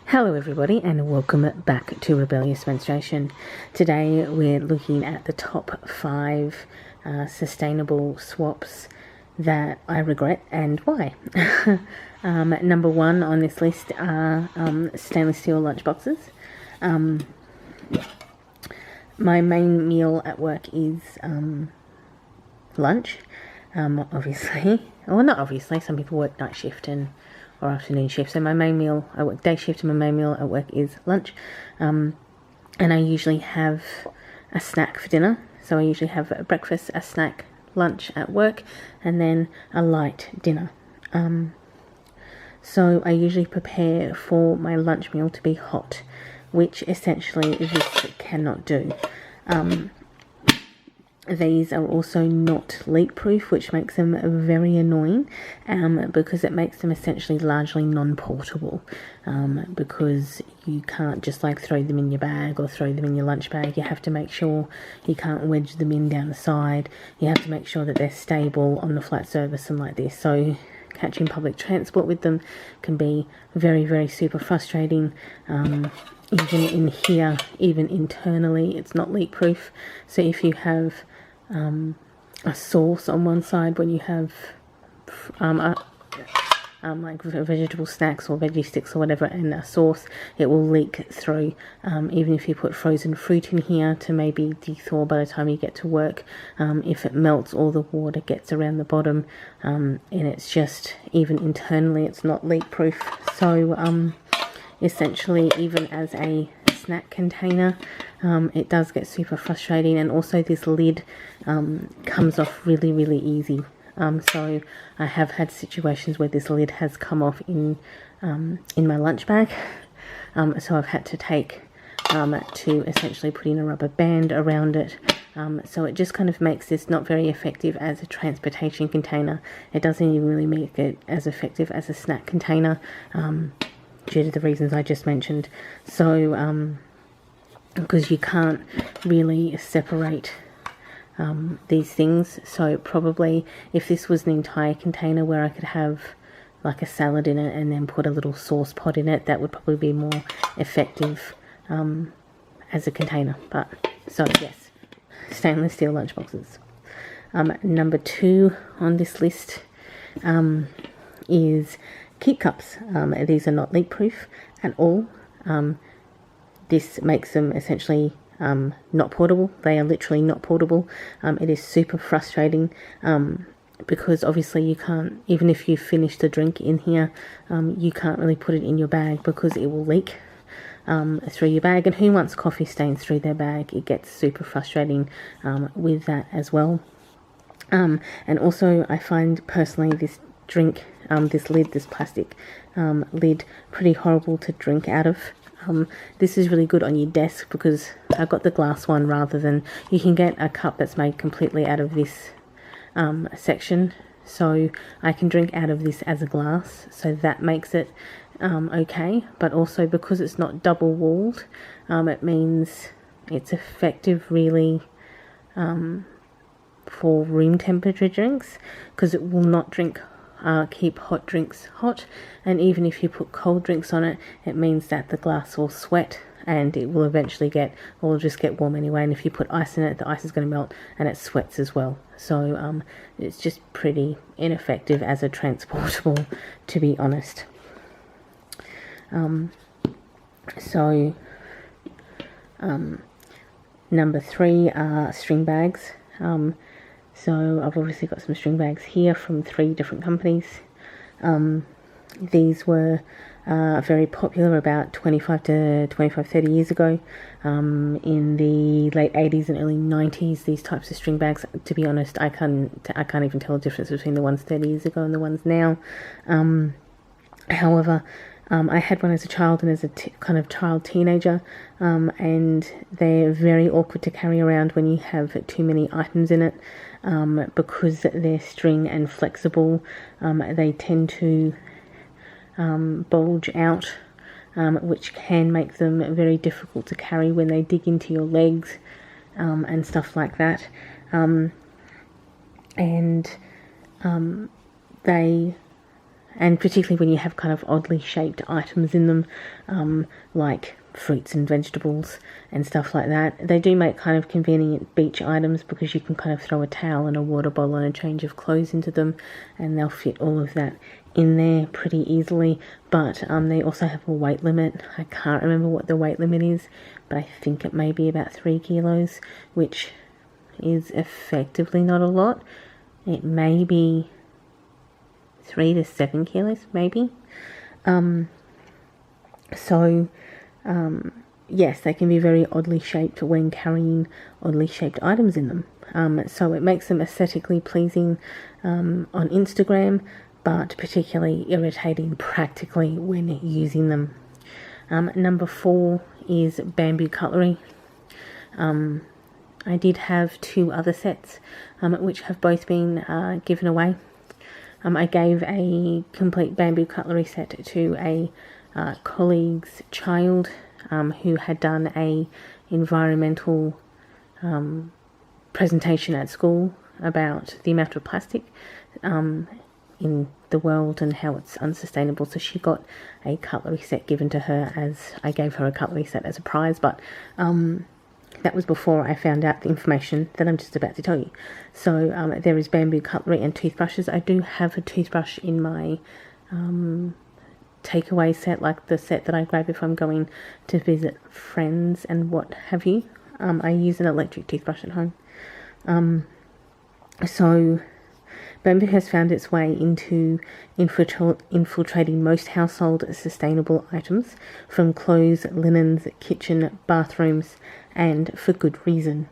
Hello everybody and welcome back to Rebellious Menstruation. Today we're looking at the top 5 sustainable swaps that I regret and why. Number 1 on this list are stainless steel lunchboxes. My main meal at work is lunch, obviously. Well, not obviously, some people work night shift or afternoon shift. So my main meal, I work day shift, and my main meal at work is lunch. And I usually have a snack for dinner. So I usually have a breakfast, a snack, lunch at work, and then a light dinner. So I usually prepare for my lunch meal to be hot, which essentially this cannot do. These are also not leak proof, which makes them very annoying, because it makes them essentially largely non-portable, because you can't just like throw them in your bag or throw them in your lunch bag. You have to make sure you can't wedge them in down the side. You have to make sure that they're stable on the flat surface and like this. So catching public transport with them can be very, very super frustrating. Even in here, even internally, it's not leak proof. So if you have a sauce on one side, when you have like vegetable snacks or veggie sticks or whatever, and a sauce, it will leak through. Even if you put frozen fruit in here to maybe thaw by the time you get to work, if it melts, all the water gets around the bottom, and it's just, even internally, it's not leak proof. So essentially, even as a snack container, it does get super frustrating, and also this lid comes off really, really easy. So I have had situations where this lid has come off in my lunch bag, so I've had to take to essentially put in a rubber band around it. So it just kind of makes this not very effective as a transportation container. It doesn't even really make it as effective as a snack container, due to the reasons I just mentioned. So because you can't really separate these things. So probably if this was an entire container where I could have like a salad in it and then put a little sauce pot in it, that would probably be more effective as a container. But so yes, stainless steel lunchboxes. Number 2 on this list is keep cups. These are not leak proof at all. This makes them essentially not portable. They are literally not portable. It is super frustrating because obviously you can't, even if you finish the drink in here, you can't really put it in your bag because it will leak through your bag. And who wants coffee stains through their bag? It gets super frustrating with that as well. And also I find personally this drink, this lid, this plastic lid, pretty horrible to drink out of. This is really good on your desk because I got the glass one rather than, you can get a cup that's made completely out of this section, so I can drink out of this as a glass, so that makes it okay. But also because it's not double walled, it means it's effective really for room temperature drinks, because it will not keep hot drinks hot, and even if you put cold drinks on it, it means that the glass will sweat and it will eventually or just get warm anyway, and if you put ice in it, the ice is going to melt and it sweats as well. So it's just pretty ineffective as a transportable, to be honest. Number 3 are string bags. So I've obviously got some string bags here from 3 different companies. These were very popular about 30 years ago. In the late 80s and early 90s, these types of string bags, to be honest, I can't even tell the difference between the ones 30 years ago and the ones now. However, I had one as a child and as a kind of child teenager, and they're very awkward to carry around when you have too many items in it, because they're string and flexible. They tend to bulge out, which can make them very difficult to carry when they dig into your legs and stuff like that. And they and particularly when you have kind of oddly shaped items in them, like fruits and vegetables and stuff like that. They do make kind of convenient beach items because you can kind of throw a towel and a water bottle and a change of clothes into them, and they'll fit all of that in there pretty easily. But they also have a weight limit. I can't remember what the weight limit is, but I think it may be about 3 kilos, which is effectively not a lot. It may be 3 to 7 kilos, maybe. Yes, they can be very oddly shaped when carrying oddly shaped items in them. So it makes them aesthetically pleasing on Instagram, but particularly irritating practically when using them. Number 4 is bamboo cutlery. I did have 2 other sets, which have both been given away. I gave a complete bamboo cutlery set to a colleague's child who had done a environmental presentation at school about the amount of plastic in the world and how it's unsustainable. So she got a cutlery set given to her, as I gave her a cutlery set as a prize, but that was before I found out the information that I'm just about to tell you. So there is bamboo cutlery and toothbrushes. I do have a toothbrush in my takeaway set, like the set that I grab if I'm going to visit friends and what have you. I use an electric toothbrush at home. So bamboo has found its way into infiltrating most household sustainable items, from clothes, linens, kitchen, bathrooms, and for good reason.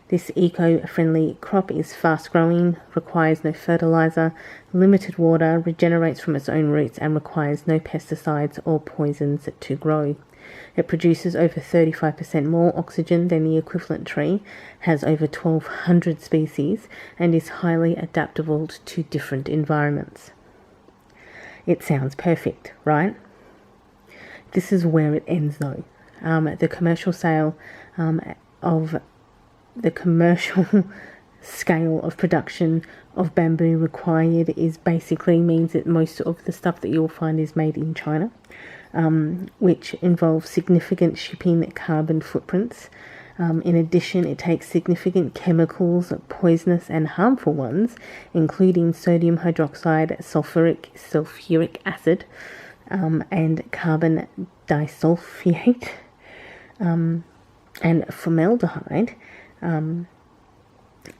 This eco-friendly crop is fast-growing, requires no fertilizer, limited water, regenerates from its own roots, and requires no pesticides or poisons to grow. It produces over 35% more oxygen than the equivalent tree, has over 1,200 species, and is highly adaptable to different environments. It sounds perfect, right? This is where it ends though. The commercial sale of the commercial scale of production of bamboo required is basically means that most of the stuff that you'll find is made in China, which involves significant shipping carbon footprints. In addition, it takes significant chemicals, poisonous and harmful ones, including sodium hydroxide, sulfuric acid, and carbon disulfide, and formaldehyde,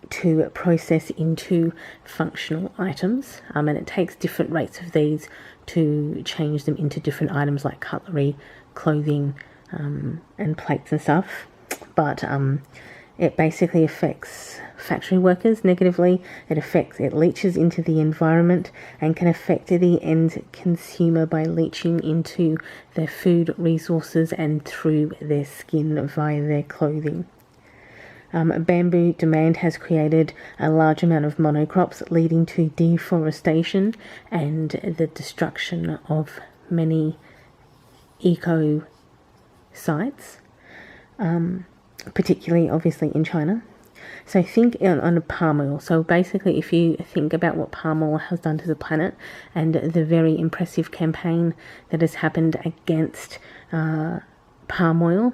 to process into functional items, and it takes different rates of these to change them into different items like cutlery, clothing, and plates and stuff. But it basically affects factory workers negatively. It leaches into the environment and can affect the end consumer by leaching into their food resources and through their skin via their clothing. Bamboo demand has created a large amount of monocrops, leading to deforestation and the destruction of many eco sites, particularly obviously in China. So think on palm oil. So basically, if you think about what palm oil has done to the planet and the very impressive campaign that has happened against palm oil,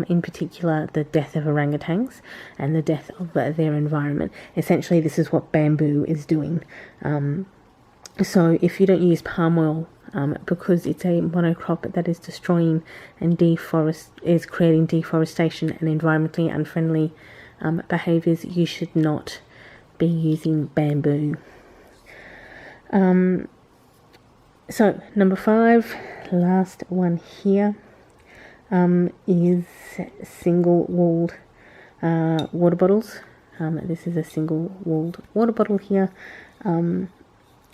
in particular the death of orangutans and the death of their environment, essentially this is what bamboo is doing. So if you don't use palm oil, because it's a monocrop that is destroying and is creating deforestation and environmentally unfriendly behaviours, you should not be using bamboo. So number 5, last one here, is single-walled water bottles. This is a single-walled water bottle here.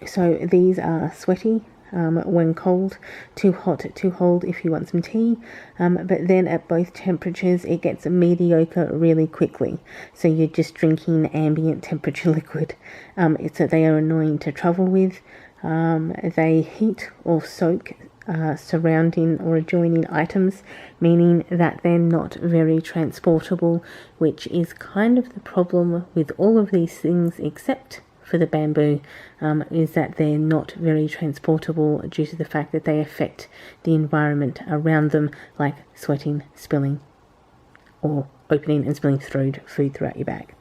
So these are sweaty when cold, too hot to hold if you want some tea, but then at both temperatures it gets mediocre really quickly, so you're just drinking ambient temperature liquid. They are annoying to travel with. They heat or soak surrounding or adjoining items, meaning that they're not very transportable, which is kind of the problem with all of these things except for the bamboo is that they're not very transportable due to the fact that they affect the environment around them, like sweating, spilling, or opening and spilling food throughout your bag.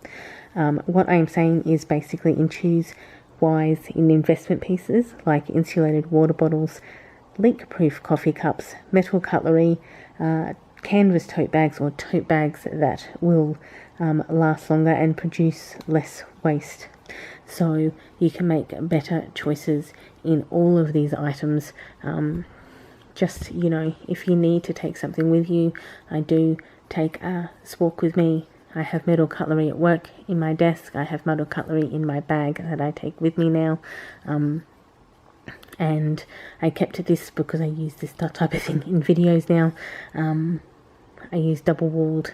What I'm saying is basically choose wise in investment pieces like insulated water bottles, leak-proof coffee cups, metal cutlery, canvas tote bags or tote bags that will last longer and produce less waste. So you can make better choices in all of these items. Just, if you need to take something with you, I do take a spork with me. I have metal cutlery at work in my desk. I have metal cutlery in my bag that I take with me now. And I kept this because I use this type of thing in videos now. I use double-walled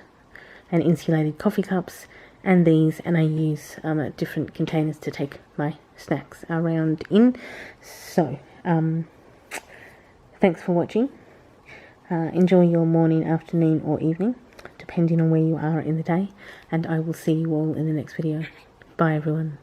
and insulated coffee cups and these, and I use different containers to take my snacks around in. So, thanks for watching. Enjoy your morning, afternoon or evening, depending on where you are in the day, and I will see you all in the next video. Bye everyone.